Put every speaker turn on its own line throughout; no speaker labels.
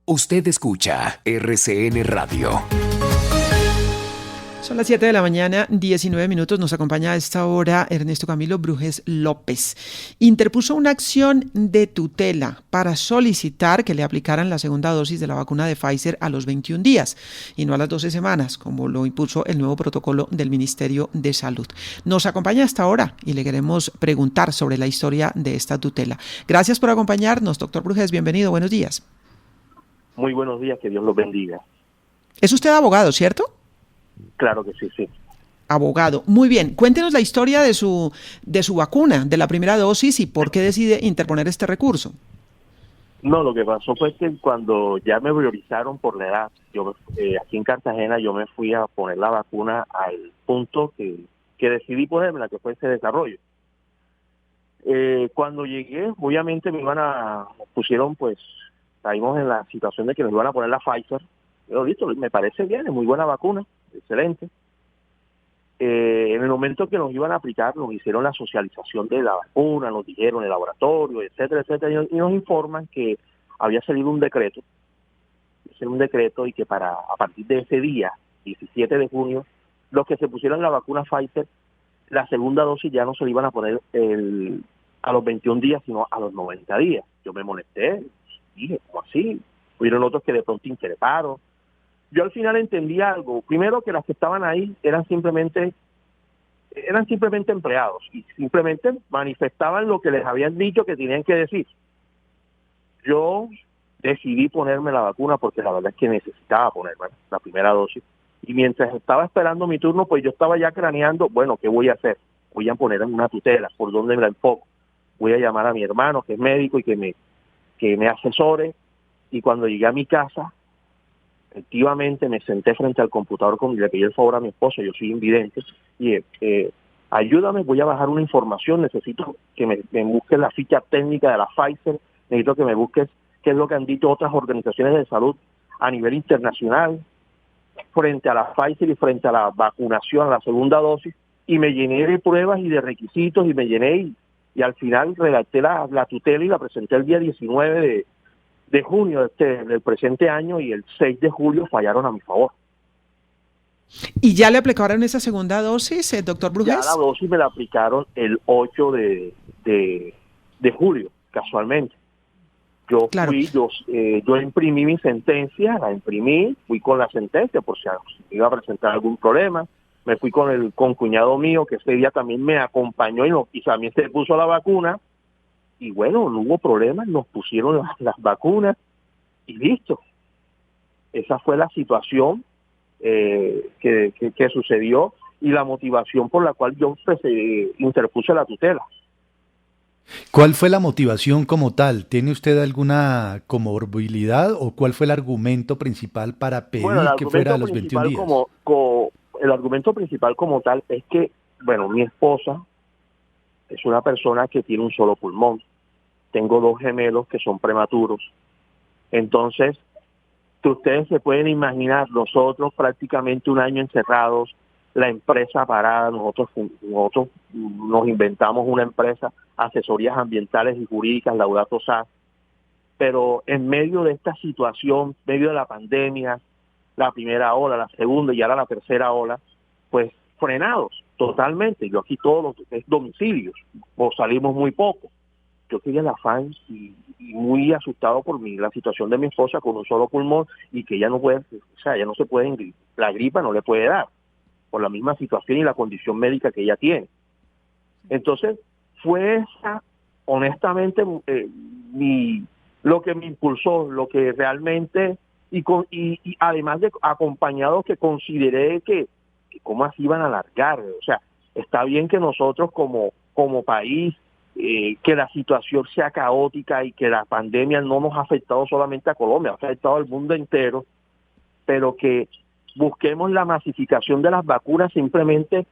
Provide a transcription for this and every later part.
Usted escucha RCN Radio.
Son las 7 de la mañana, 19 minutos. Nos acompaña a esta hora Ernesto Camilo Brujes López. Interpuso una acción de tutela para solicitar que le aplicaran la segunda dosis de la vacuna de Pfizer a los 21 días y no a las 12 semanas, como lo impuso el nuevo protocolo del Ministerio de Salud. Nos acompaña hasta ahora y le queremos preguntar sobre la historia de esta tutela. Gracias por acompañarnos, doctor Brujes. Bienvenido, buenos días.
Muy buenos días, que Dios los bendiga.
Es usted abogado, ¿cierto?
Claro que sí, sí.
Abogado. Muy bien. Cuéntenos la historia de su vacuna, de la primera dosis y por qué decide interponer este recurso.
No, lo que pasó fue que cuando ya me priorizaron por la edad, yo aquí en Cartagena yo me fui a poner la vacuna al punto que decidí ponérmela, que fue ese desarrollo. Cuando llegué, obviamente pusieron pues, caímos en la situación de que nos iban a poner la Pfizer. Yo, listo, me parece bien, es muy buena vacuna, excelente. En el momento que nos iban a aplicar, nos hicieron la socialización de la vacuna, nos dijeron el laboratorio, etcétera, etcétera, y nos informan que había salido un decreto, y que a partir de ese día, 17 de junio, los que se pusieran la vacuna Pfizer, la segunda dosis ya no se le iban a poner a los 21 días, sino a los 90 días. Yo me molesté, dije, ¿cómo así? Hubieron otros que de pronto increparon. Yo al final entendí algo. Primero, que las que estaban ahí eran simplemente empleados y simplemente manifestaban lo que les habían dicho que tenían que decir. Yo decidí ponerme la vacuna porque la verdad es que necesitaba ponerme la primera dosis. Y mientras estaba esperando mi turno, pues yo estaba ya craneando, bueno, ¿qué voy a hacer? Voy a poner una tutela, ¿por dónde me la enfoco? Voy a llamar a mi hermano, que es médico, y que me asesore. Y cuando llegué a mi casa, efectivamente me senté frente al computador y le pedí el favor a mi esposa, yo soy invidente, y ayúdame, voy a bajar una información, necesito que me busques la ficha técnica de la Pfizer, necesito que me busques qué es lo que han dicho otras organizaciones de salud a nivel internacional frente a la Pfizer y frente a la vacunación, a la segunda dosis, y me llené de pruebas y de requisitos, y me llené, y al final redacté la tutela y la presenté el día 19 de junio del presente año, y el 6 de julio fallaron a mi favor.
¿Y ya le aplicaron esa segunda dosis, doctor Brujes?
Ya la dosis me la aplicaron el 8 de julio, casualmente.
Claro.
Yo imprimí mi sentencia, fui con la sentencia por si iba a presentar algún problema. Me fui con el concuñado mío, que ese día también me acompañó y también se puso la vacuna. Y bueno, no hubo problema, nos pusieron las vacunas y listo. Esa fue la situación que sucedió y la motivación por la cual yo interpuse la tutela.
¿Cuál fue la motivación como tal? ¿Tiene usted alguna comorbilidad o cuál fue el argumento principal para pedir que fuera a los 21 días?
El argumento principal como tal es que, bueno, mi esposa es una persona que tiene un solo pulmón. Tengo 2 gemelos que son prematuros. Entonces, ustedes se pueden imaginar, nosotros prácticamente un año encerrados, la empresa parada, nosotros nos inventamos una empresa, asesorías ambientales y jurídicas, Laudato SAS, pero en medio de esta situación, en medio de la pandemia, la primera ola, la segunda y ahora la tercera ola, pues frenados totalmente. Yo aquí todo lo que es domicilios, o salimos muy poco. Yo quería el afán y muy asustado por la situación de mi esposa con un solo pulmón y que ella no puede, ella no se puede, la gripa no le puede dar por la misma situación y la condición médica que ella tiene. Entonces, fue esa, honestamente, lo que me impulsó, lo que realmente, y además de acompañado que consideré que cómo así iban a alargar. O sea, está bien que nosotros como país, que la situación sea caótica y que la pandemia no nos ha afectado solamente a Colombia, ha afectado al mundo entero, pero que busquemos la masificación de las vacunas simplemente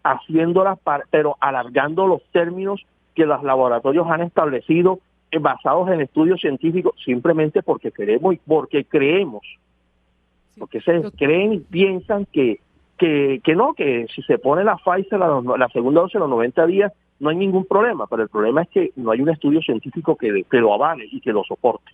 haciéndolas, pero alargando los términos que los laboratorios han establecido basados en estudios científicos, simplemente porque queremos y porque creemos, porque se creen y piensan que no, que si se pone la Pfizer, la segunda dosis a los 90 días, no hay ningún problema, pero el problema es que no hay un estudio científico que lo avale y que lo soporte.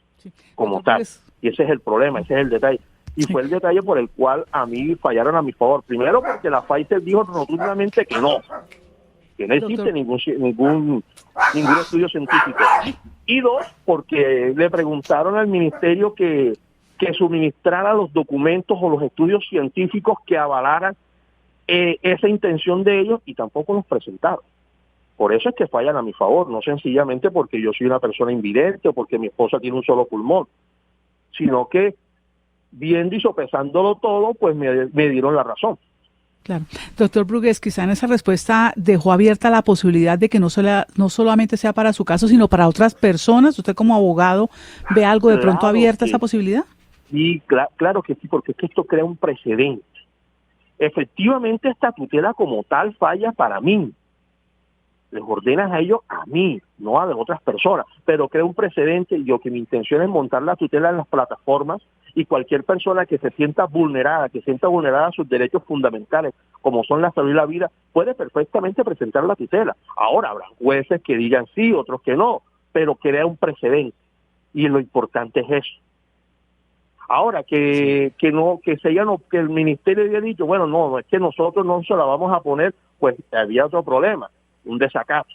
como tal. Y ese es el problema, ese es el detalle. Y fue el detalle por el cual a mí fallaron a mi favor. Primero porque la Pfizer dijo rotundamente que no existe ningún estudio científico. Y dos, porque le preguntaron al ministerio que suministrara los documentos o los estudios científicos que avalaran esa intención de ellos, y tampoco los presentaron. Por eso es que fallan a mi favor, no sencillamente porque yo soy una persona invidente o porque mi esposa tiene un solo pulmón, sino que viendo y sopesándolo todo, pues me dieron la razón.
Claro. Doctor Brugués, quizá en esa respuesta dejó abierta la posibilidad de que no solamente sea para su caso, sino para otras personas. ¿Usted como abogado ve algo de pronto abierta esa posibilidad?
Sí, claro que sí, porque es que esto crea un precedente. Efectivamente, esta tutela como tal falla para mí. Les ordenas a ellos, a mí, no a las otras personas, pero crea un precedente. Y yo, que mi intención es montar la tutela en las plataformas, y cualquier persona que se sienta vulnerada, a sus derechos fundamentales, como son la salud y la vida, puede perfectamente presentar la tutela. Ahora habrá jueces que digan sí, otros que no, pero crea un precedente, y lo importante es eso. Ahora, que el ministerio había dicho, bueno, no, es que nosotros no se la vamos a poner, pues había otro problema, un desacato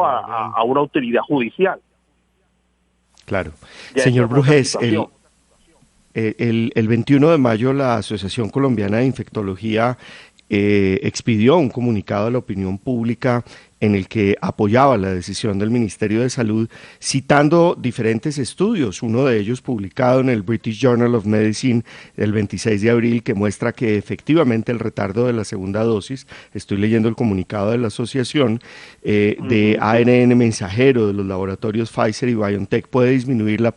a una autoridad judicial.
Claro. Señor Brugués, el 21 de mayo la Asociación Colombiana de Infectología expidió un comunicado a la opinión pública en el que apoyaba la decisión del Ministerio de Salud, citando diferentes estudios, uno de ellos publicado en el British Journal of Medicine el 26 de abril, que muestra que efectivamente el retardo de la segunda dosis, estoy leyendo el comunicado de la asociación, de ARN mensajero de los laboratorios Pfizer y BioNTech puede disminuir la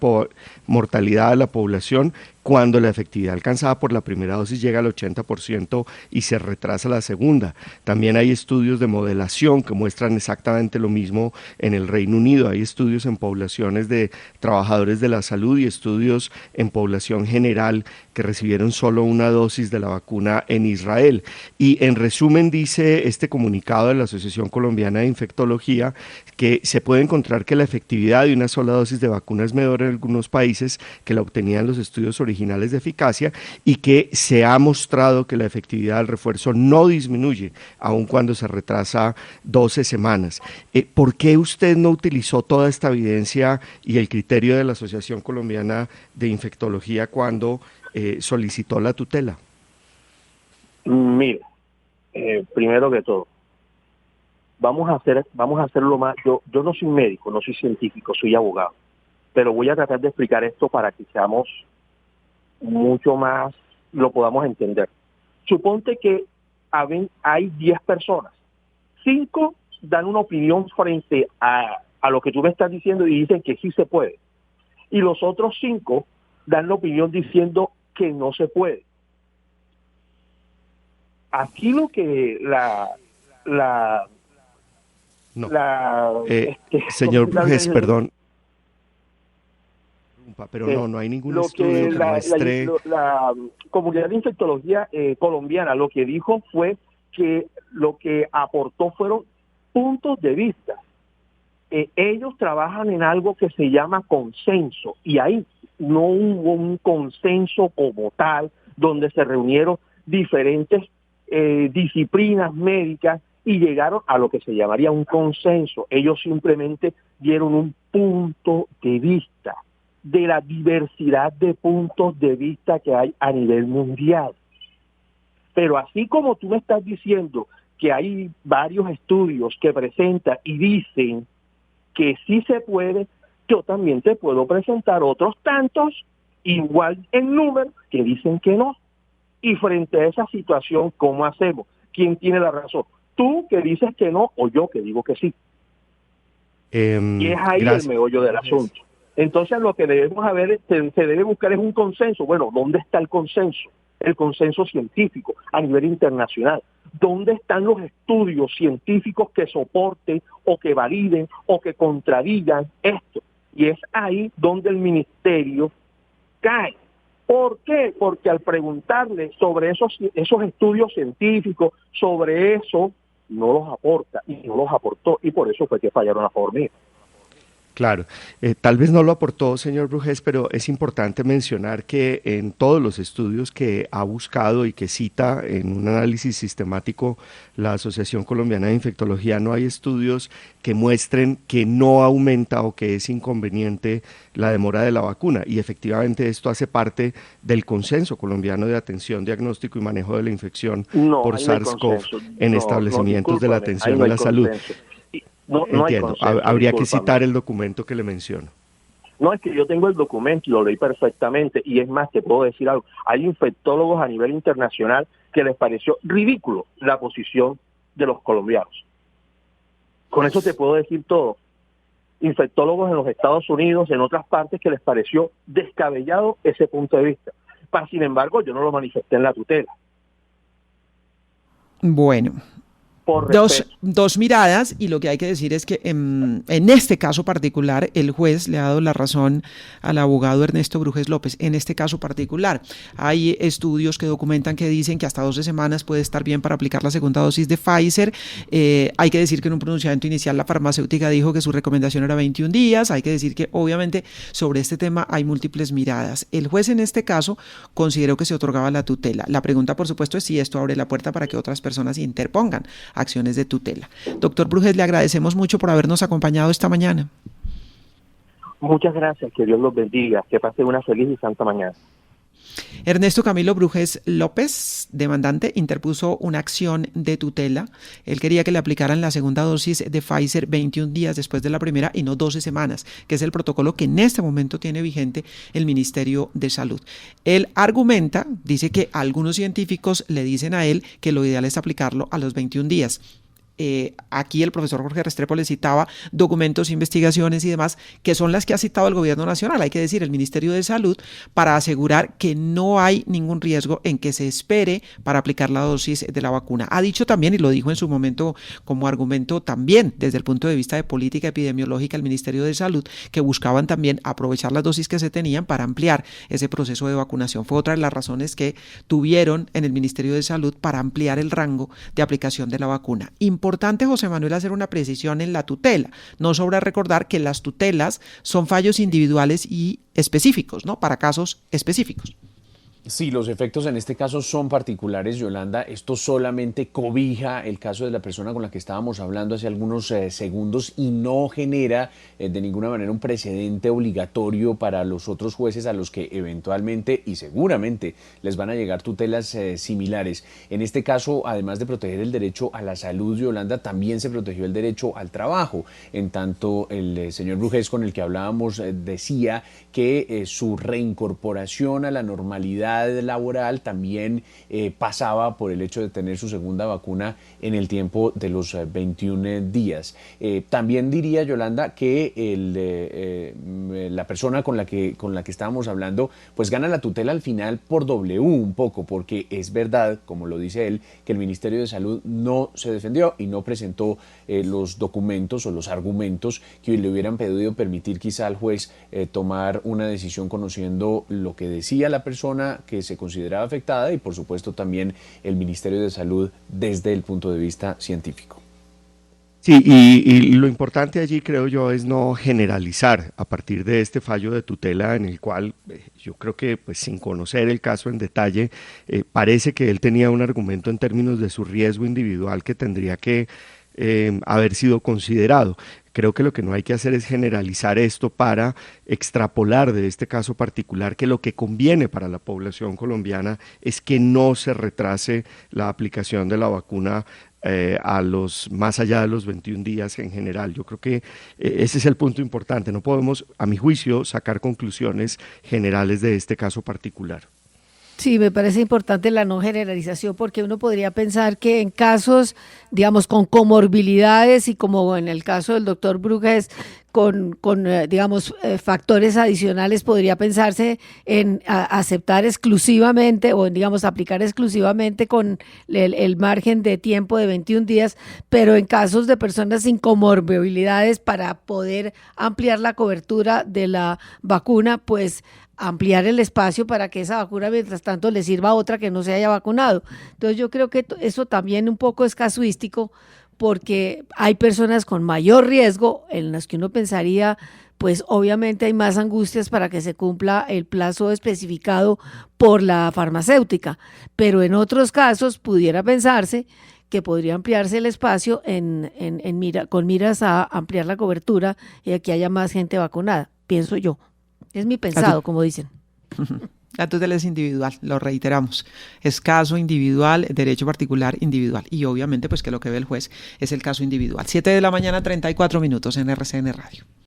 mortalidad de la población cuando la efectividad alcanzada por la primera dosis llega al 80% y se retrasa la segunda. También hay estudios de modelación que muestran exactamente lo mismo en el Reino Unido. Hay estudios en poblaciones de trabajadores de la salud y estudios en población general que recibieron solo una dosis de la vacuna en Israel. Y en resumen dice este comunicado de la Asociación Colombiana de Infectología que se puede encontrar que la efectividad de una sola dosis de vacuna es menor en algunos países que la obtenían los estudios originales de eficacia, y que se ha mostrado que la efectividad del refuerzo no disminuye aun cuando se retrasa 12 semanas. ¿Por qué usted no utilizó toda esta evidencia y el criterio de la Asociación Colombiana de Infectología cuando solicitó la tutela?
Mire, primero que todo, vamos a hacerlo más. Yo no soy médico, no soy científico, soy abogado, pero voy a tratar de explicar esto para que seamos mucho más, lo podamos entender. Suponte que hay 10 personas, 5 dan una opinión frente a lo que tú me estás diciendo y dicen que sí se puede, y los otros 5 dan la opinión diciendo que no se puede. Aquí lo que
señor Brugués, perdón, pero no hay ningún estudio que muestre.
La comunidad de infectología colombiana lo que dijo fue que lo que aportó fueron puntos de vista. Ellos trabajan en algo que se llama consenso, y ahí no hubo un consenso como tal, donde se reunieron diferentes disciplinas médicas y llegaron a lo que se llamaría un consenso. Ellos simplemente dieron un punto de vista de la diversidad de puntos de vista que hay a nivel mundial. Pero así como tú me estás diciendo que hay varios estudios que presentan y dicen que sí se puede, yo también te puedo presentar otros tantos, igual en número, que dicen que no. Y frente a esa situación, ¿cómo hacemos? ¿Quién tiene la razón? ¿Tú que dices que no o yo que digo que sí? Y es ahí el meollo del asunto. Entonces lo que debemos se debe buscar es un consenso. Bueno, ¿dónde está el consenso? El consenso científico a nivel internacional. ¿Dónde están los estudios científicos que soporten o que validen o que contradigan esto? Y es ahí donde el ministerio cae. ¿Por qué? Porque al preguntarle sobre esos estudios científicos, sobre eso, no los aporta y no los aportó, y por eso fue que fallaron a favor mío.
Claro, tal vez no lo aportó, señor Brugués, pero es importante mencionar que en todos los estudios que ha buscado y que cita en un análisis sistemático la Asociación Colombiana de Infectología, no hay estudios que muestren que no aumenta o que es inconveniente la demora de la vacuna, y efectivamente esto hace parte del consenso colombiano de atención, diagnóstico y manejo de la infección por SARS-CoV en establecimientos de la atención a la salud. No entiendo, habría que citar el documento que le menciono.
No, es que yo tengo el documento y lo leí perfectamente, y es más, te puedo decir algo, hay infectólogos a nivel internacional que les pareció ridículo la posición de los colombianos. Con eso te puedo decir todo. Infectólogos en los Estados Unidos, en otras partes, que les pareció descabellado ese punto de vista. Sin embargo, yo no lo manifesté en la tutela.
Bueno, dos miradas, y lo que hay que decir es que en este caso particular el juez le ha dado la razón al abogado Ernesto Brugués López. En este caso particular hay estudios que documentan, que dicen que hasta 12 semanas puede estar bien para aplicar la segunda dosis de Pfizer. Hay que decir que en un pronunciamiento inicial la farmacéutica dijo que su recomendación era 21 días. Hay que decir que obviamente sobre este tema hay múltiples miradas. El juez en este caso consideró que se otorgaba la tutela. La pregunta, por supuesto, es si esto abre la puerta para que otras personas interpongan acciones de tutela. Doctor Brugués, le agradecemos mucho por habernos acompañado esta mañana.
Muchas gracias, que Dios los bendiga, que pasen una feliz y santa mañana.
Ernesto Camilo Brugués López, demandante, interpuso una acción de tutela. Él quería que le aplicaran la segunda dosis de Pfizer 21 días después de la primera y no 12 semanas, que es el protocolo que en este momento tiene vigente el Ministerio de Salud. Él argumenta, dice que algunos científicos le dicen a él que lo ideal es aplicarlo a los 21 días. Aquí el profesor Jorge Restrepo le citaba documentos, investigaciones y demás, que son las que ha citado el gobierno nacional, hay que decir, el Ministerio de Salud, para asegurar que no hay ningún riesgo en que se espere para aplicar la dosis de la vacuna. Ha dicho también, y lo dijo en su momento como argumento también desde el punto de vista de política epidemiológica, el Ministerio de Salud, que buscaban también aprovechar las dosis que se tenían para ampliar ese proceso de vacunación. Fue otra de las razones que tuvieron en el Ministerio de Salud para ampliar el rango de aplicación de la vacuna. Importante, José Manuel, hacer una precisión en la tutela. No sobra recordar que las tutelas son fallos individuales y específicos, ¿no? Para casos específicos.
Sí, los efectos en este caso son particulares, Yolanda. Esto solamente cobija el caso de la persona con la que estábamos hablando hace algunos segundos y no genera de ninguna manera un precedente obligatorio para los otros jueces a los que eventualmente y seguramente les van a llegar tutelas similares. En este caso, además de proteger el derecho a la salud, Yolanda, también se protegió el derecho al trabajo. En tanto, el señor Brugués, con el que hablábamos, decía que su reincorporación a la normalidad laboral también pasaba por el hecho de tener su segunda vacuna en el tiempo de los 21 días. También diría, Yolanda, que la persona con la que estábamos hablando pues gana la tutela al final por W un poco, porque es verdad, como lo dice él, que el Ministerio de Salud no se defendió y no presentó los documentos o los argumentos que le hubieran podido permitir quizá al juez tomar una decisión conociendo lo que decía la persona que se consideraba afectada y por supuesto también el Ministerio de Salud desde el punto de vista científico.
Sí, y lo importante allí, creo yo, es no generalizar a partir de este fallo de tutela en el cual yo creo que, pues, sin conocer el caso en detalle, parece que él tenía un argumento en términos de su riesgo individual que tendría que haber sido considerado. Creo que lo que no hay que hacer es generalizar esto para extrapolar de este caso particular que lo que conviene para la población colombiana es que no se retrase la aplicación de la vacuna más allá de los 21 días en general. Yo creo que ese es el punto importante. No podemos, a mi juicio, sacar conclusiones generales de este caso particular.
Sí, me parece importante la no generalización, porque uno podría pensar que en casos, digamos, con comorbilidades y como en el caso del doctor Brugués, con factores adicionales, podría pensarse en aceptar exclusivamente o, digamos, aplicar exclusivamente con el margen de tiempo de 21 días, pero en casos de personas sin comorbilidades, para poder ampliar la cobertura de la vacuna, pues ampliar el espacio para que esa vacuna mientras tanto le sirva a otra que no se haya vacunado. Entonces yo creo que eso también un poco es casuístico, porque hay personas con mayor riesgo en las que uno pensaría, pues obviamente hay más angustias para que se cumpla el plazo especificado por la farmacéutica, pero en otros casos pudiera pensarse que podría ampliarse el espacio con miras a ampliar la cobertura y a que haya más gente vacunada, pienso yo. Es mi pensado, como dicen.
La tutela es individual, lo reiteramos. Es caso individual, derecho particular individual. Y obviamente, pues que lo que ve el juez es el caso individual. 7 de la mañana, 34 minutos en RCN Radio.